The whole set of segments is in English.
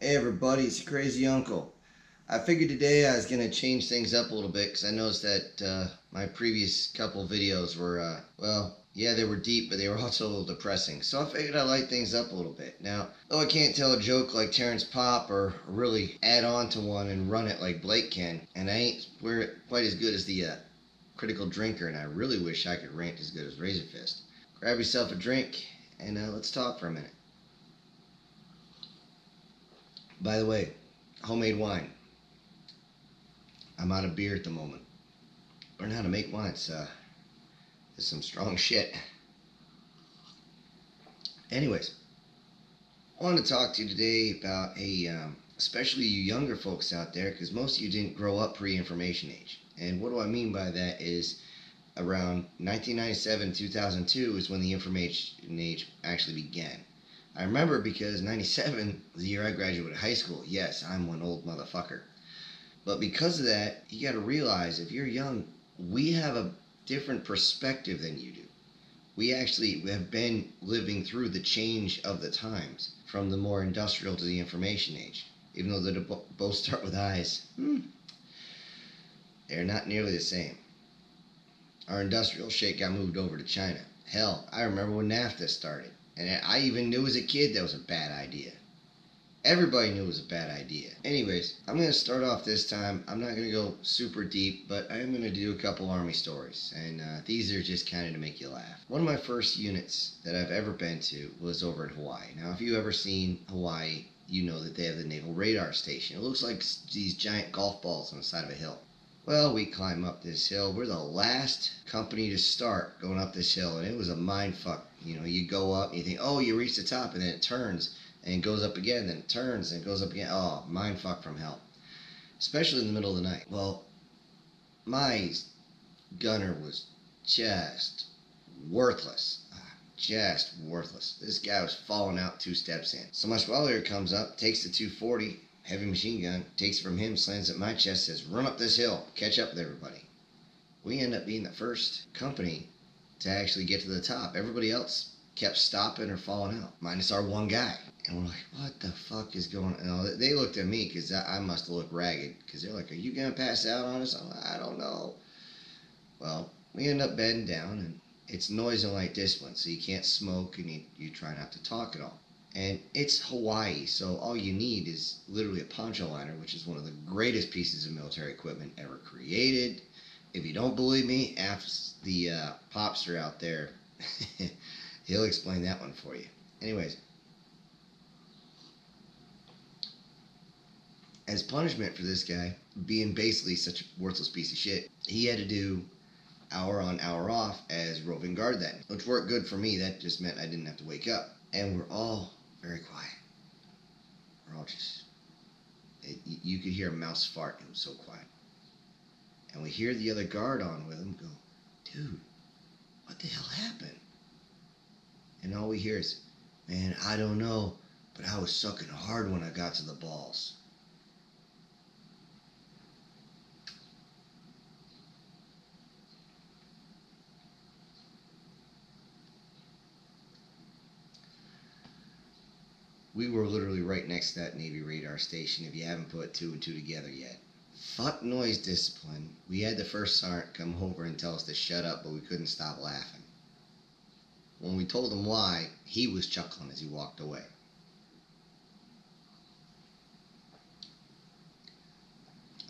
Hey everybody, it's Crazy Uncle. I figured today I was going to change things up a little bit because I noticed that my previous couple videos were, yeah, they were deep, but they were also a little depressing. So I figured I'd light things up a little bit. Now, though I can't tell a joke like Terrence Popp or really add on to one and run it like Blake can, and I ain't quite as good as the critical drinker, and I really wish I could rant as good as Razorfist. Grab yourself a drink and let's talk for a minute. By the way, homemade wine. I'm out of beer at the moment. Learn how to make wine. It's some strong shit. Anyways, I wanted to talk to you today about especially you younger folks out there, because most of you didn't grow up pre-information age. And what do I mean by that is around 1997, 2002 is when the information age actually began. I remember because 97 was the year I graduated high school. Yes, I'm one old motherfucker. But because of that, you got to realize if you're young, we have a different perspective than you do. We actually have been living through the change of the times from the more industrial to the information age. Even though they both start with I's, they're not nearly the same. Our industrial shit got moved over to China. Hell, I remember when NAFTA started. And I even knew as a kid that was a bad idea. Everybody knew it was a bad idea. Anyways, I'm going to start off this time. I'm not going to go super deep, but I am going to do a couple Army stories. And these are just kind of to make you laugh. One of my first units that I've ever been to was over in Hawaii. Now, if you've ever seen Hawaii, you know that they have the Naval Radar Station. It looks like these giant golf balls on the side of a hill. Well, we climb up this hill. We're the last company to start going up this hill, and it was a mind fuck. You know, you go up and you think, oh, you reach the top, and then it turns and goes up again, then it turns and goes up again. Oh, mind fuck from hell. Especially in the middle of the night. Well, my gunner was just worthless. Just worthless. This guy was falling out 2 steps in. So my spoiler comes up, takes the 240, heavy machine gun, takes it from him, slams it at my chest, says, run up this hill, catch up with everybody. We end up being the first company to actually get to the top. Everybody else kept stopping or falling out, minus our one guy. And we're like, what the fuck is going on? They looked at me because I must have looked ragged. Because they're like, are you going to pass out on us? I'm like, I don't know. Well, we end up bedding down, and it's noise and light discipline. So you can't smoke, and you try not to talk at all. And it's Hawaii, so all you need is literally a poncho liner, which is one of the greatest pieces of military equipment ever created. If you don't believe me, ask the popster out there. He'll explain that one for you. Anyways, as punishment for this guy being basically such a worthless piece of shit, he had to do hour on, hour off as roving guard then, which worked good for me. That just meant I didn't have to wake up. And we're all very quiet. We're all just, you could hear a mouse fart. It was so quiet. And we hear the other guard on with him go, dude, what the hell happened? And all we hear is, man, I don't know, but I was sucking hard when I got to the balls. We were literally right next to that Navy radar station if you haven't put 2 and 2 together yet. Fuck noise discipline. We had the first sergeant come over and tell us to shut up, but we couldn't stop laughing. When we told him why, he was chuckling as he walked away.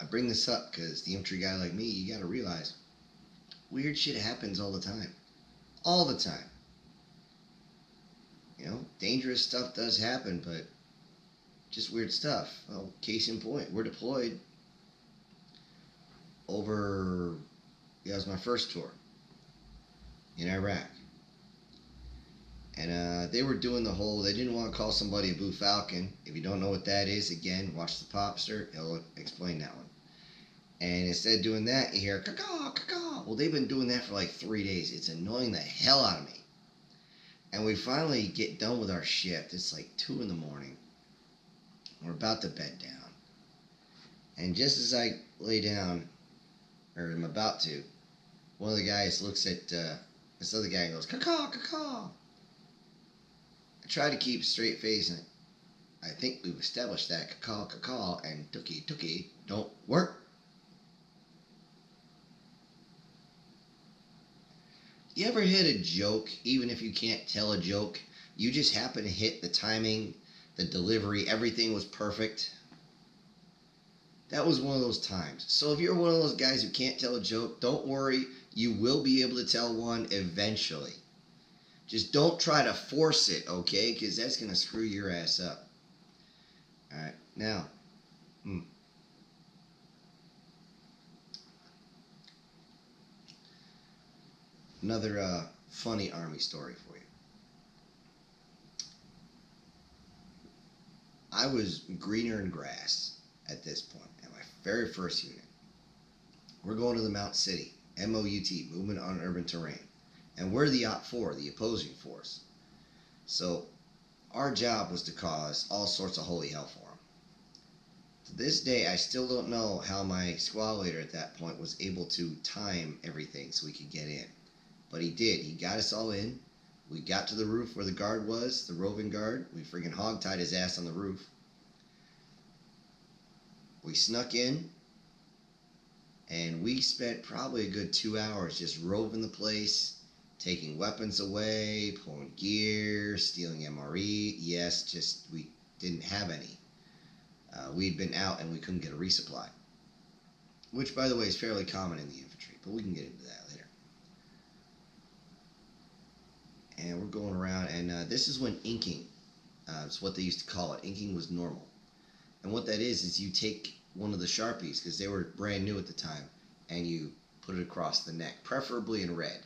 I bring this up because the infantry guy like me, you gotta realize, weird shit happens all the time. All the time. You know, dangerous stuff does happen, but just weird stuff. Well, case in point, we're deployed over, it was my first tour in Iraq. And they were doing the whole, they didn't want to call somebody a Blue Falcon. If you don't know what that is, again, watch the Popster. He'll explain that one. And instead of doing that, you hear, caw-caw, caw-caw. Well, they've been doing that for like 3 days. It's annoying the hell out of me. And we finally get done with our shift. It's like 2 in the morning. We're about to bed down. And just as I lay down, or I'm about to, one of the guys looks at this other guy and goes, caw-caw, caw-caw. I try to keep a straight face, and I think we've established that cacao and tuki don't work. You ever hit a joke, even if you can't tell a joke? You just happen to hit the timing, the delivery, everything was perfect. That was one of those times. So if you're one of those guys who can't tell a joke, don't worry. You will be able to tell one eventually. Just don't try to force it, okay? Because that's going to screw your ass up. Alright, now. Another funny Army story for you. I was greener in grass at this point, at my very first unit. We're going to the Mount City, MOUT, Movement on Urban Terrain. And we're the OPFOR, the opposing force. So our job was to cause all sorts of holy hell for them. To this day, I still don't know how my squad leader at that point was able to time everything so we could get in. But he did. He got us all in. We got to the roof where the guard was, the roving guard. We friggin' hog-tied his ass on the roof. We snuck in, and we spent probably a good 2 hours just roving the place, taking weapons away, pulling gear, stealing MRE. Yes, just we didn't have any. We'd been out and we couldn't get a resupply. Which, by the way, is fairly common in the infantry, but we can get into that later. And we're going around, and this is when inking, it's what they used to call it. Inking was normal. And what that is you take one of the Sharpies, because they were brand new at the time, and you put it across the neck, preferably in red.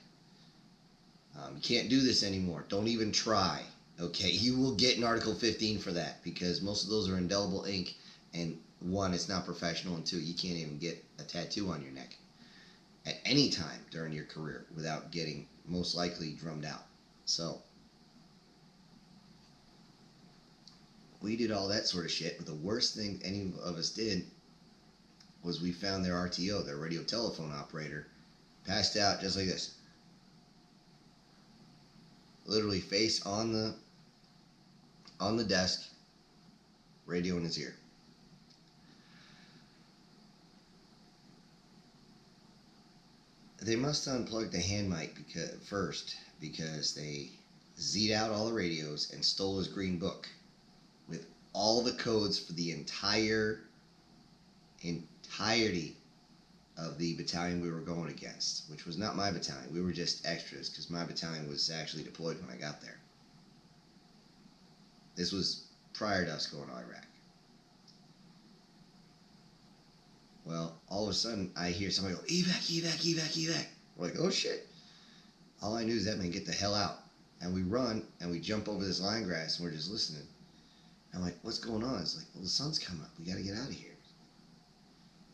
You can't do this anymore. Don't even try. Okay, you will get an Article 15 for that, because most of those are indelible ink, and one, it's not professional, and two, you can't even get a tattoo on your neck at any time during your career without getting most likely drummed out. So we did all that sort of shit, but the worst thing any of us did was we found their RTO, their radio telephone operator, passed out just like this. Literally face on the desk, radio in his ear. They must unplug the hand mic first because they Z'd out all the radios and stole his green book with all the codes for the entirety of the battalion we were going against, which was not my battalion. We were just extras because my battalion was actually deployed when I got there. This was prior to us going to Iraq. Well, all of a sudden, I hear somebody go, evac, evac, evac, evac. We're like, oh shit. All I knew is that man, get the hell out. And we run, and we jump over this line grass, and we're just listening. I'm like, what's going on? It's like, well, the sun's coming up. We got to get out of here.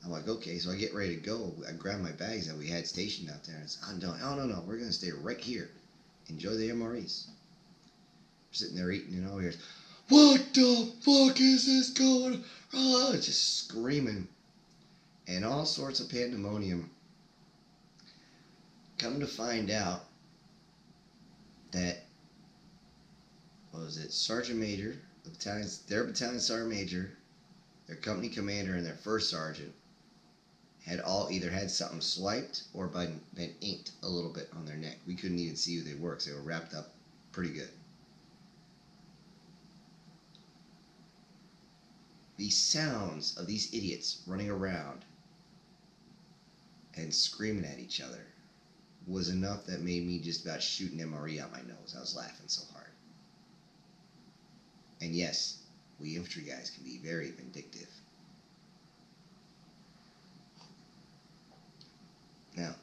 I'm like, okay. So I get ready to go. I grab my bags that we had stationed out there. And I'm doing, oh, no. We're going to stay right here. Enjoy the MREs. We're sitting there eating, and all we hear is, what the fuck is this going on? It's just screaming. And all sorts of pandemonium. Come to find out that, what was it, Sergeant Major, their battalion sergeant major, their company commander, and their first sergeant had all either had something swiped or been inked a little bit on their neck. We couldn't even see who they were because they were wrapped up pretty good. The sounds of these idiots running around and screaming at each other was enough that made me just about shoot an MRE out my nose. I was laughing so hard. And yes, we infantry guys can be very vindictive. Now,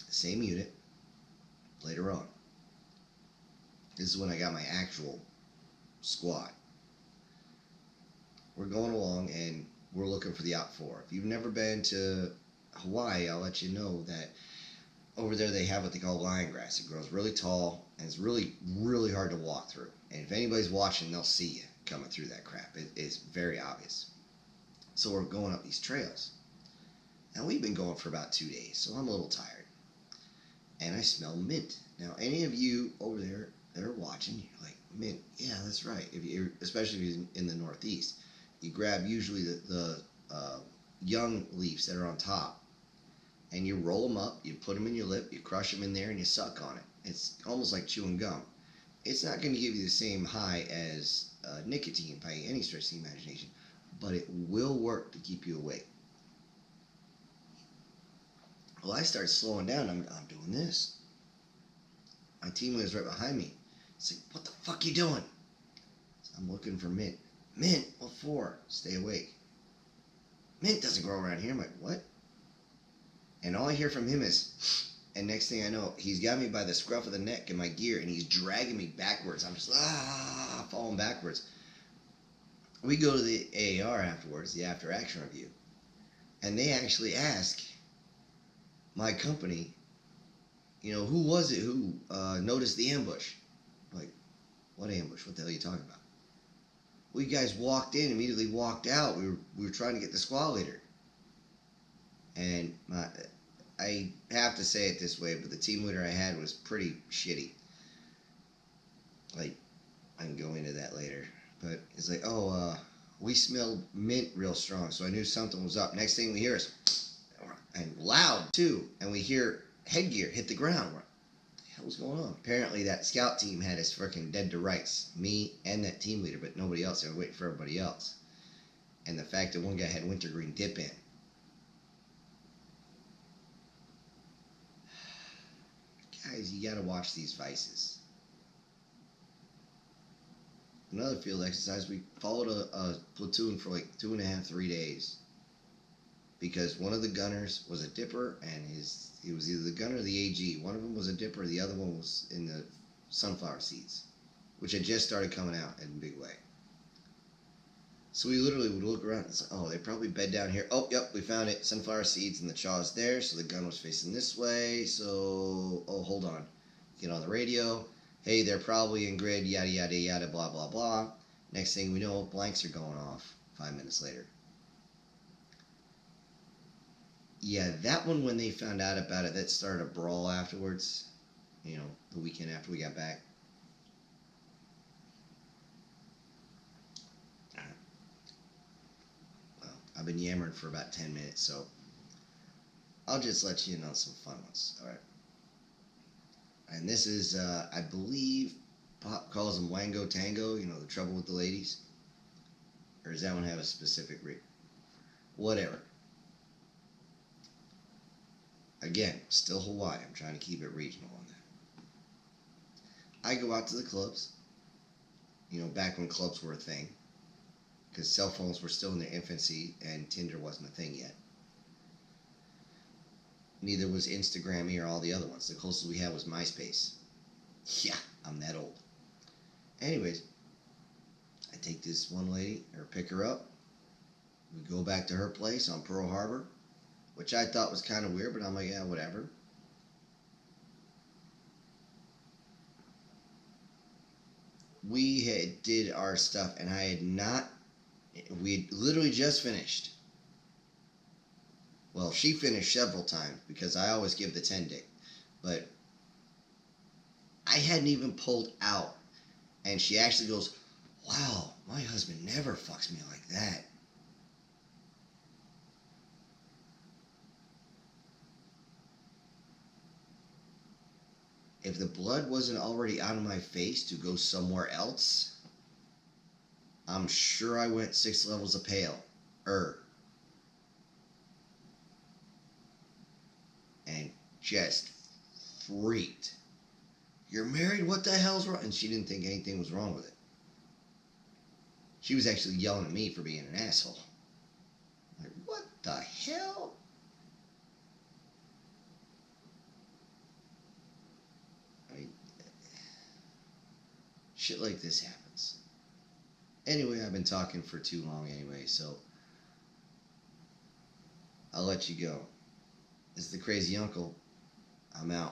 same unit, later on. This is when I got my actual squad. We're going along and we're looking for the OPFOR. If you've never been to Hawaii, I'll let you know that over there they have what they call lion grass. It grows really tall and it's really, really hard to walk through. And if anybody's watching, they'll see you coming through that crap. It's very obvious. So we're going up these trails. And we've been going for about 2 days, so I'm a little tired. And I smell mint. Now, any of you over there that are watching, you're like, mint. Yeah, that's right. If you, especially if you're in the Northeast, you grab usually the young leaves that are on top, and you roll them up. You put them in your lip. You crush them in there, and you suck on it. It's almost like chewing gum. It's not going to give you the same high as nicotine by any stretch of the imagination, but it will work to keep you awake. Well, I start slowing down. I'm doing this. My team leader's right behind me. He's like, "What the fuck you doing?" So I'm looking for mint. Mint? What for? Stay awake. Mint doesn't grow around here. I'm like, what? And all I hear from him is, and next thing I know, he's got me by the scruff of the neck in my gear, and he's dragging me backwards. I'm just falling backwards. We go to the AAR afterwards, the after action review, and they actually ask my company, who was it who noticed the ambush? I'm like, what ambush? What the hell are you talking about? We guys walked in, immediately walked out. We were trying to get the squad leader. And I have to say it this way, but the team leader I had was pretty shitty. Like, I can go into that later. But it's like, we smelled mint real strong, so I knew something was up. Next thing we hear is, and loud too, and we hear headgear hit the ground. What the hell was going on? Apparently that scout team had us freaking dead to rights. Me and that team leader, but nobody else. They were waiting for everybody else. And the fact that one guy had wintergreen dip in. Guys, you gotta watch these vices. Another field exercise, we followed a platoon for like 2.5, 3 days. Because one of the gunners was a dipper, and he was either the gunner or the AG. One of them was a dipper, the other one was in the sunflower seeds, which had just started coming out in a big way. So we literally would look around and say, oh, they probably bed down here. Oh, yep, we found it. Sunflower seeds and the chaw's there, so the gun was facing this way. So, hold on. Get on the radio. Hey, they're probably in grid, yada, yada, yada, blah, blah, blah. Next thing we know, blanks are going off 5 minutes later. Yeah, that one, when they found out about it, that started a brawl afterwards. The weekend after we got back. Well, I've been yammering for about 10 minutes, so I'll just let you in on some fun ones. All right. And this is, I believe, Pop calls them Wango Tango, the trouble with the ladies. Or does that one have a specific whatever. Again, still Hawaii. I'm trying to keep it regional on that. I go out to the clubs, back when clubs were a thing, because cell phones were still in their infancy and Tinder wasn't a thing yet. Neither was Instagram or all the other ones. The closest we had was MySpace. Yeah, I'm that old. Anyways, I take this one lady, or pick her up. We go back to her place on Pearl Harbor, which I thought was kind of weird, but I'm like, yeah, whatever. We did our stuff, and we had literally just finished. Well, she finished several times, because I always give the 10 dick. But I hadn't even pulled out, and she actually goes, wow, my husband never fucks me like that. If the blood wasn't already out of my face to go somewhere else, I'm sure I went 6 levels of pale. And just freaked. You're married? What the hell's wrong? And she didn't think anything was wrong with it. She was actually yelling at me for being an asshole. Like, what the hell? Shit like this happens. Anyway, I've been talking for too long anyway, so I'll let you go. This is the Crazy Uncle. I'm out.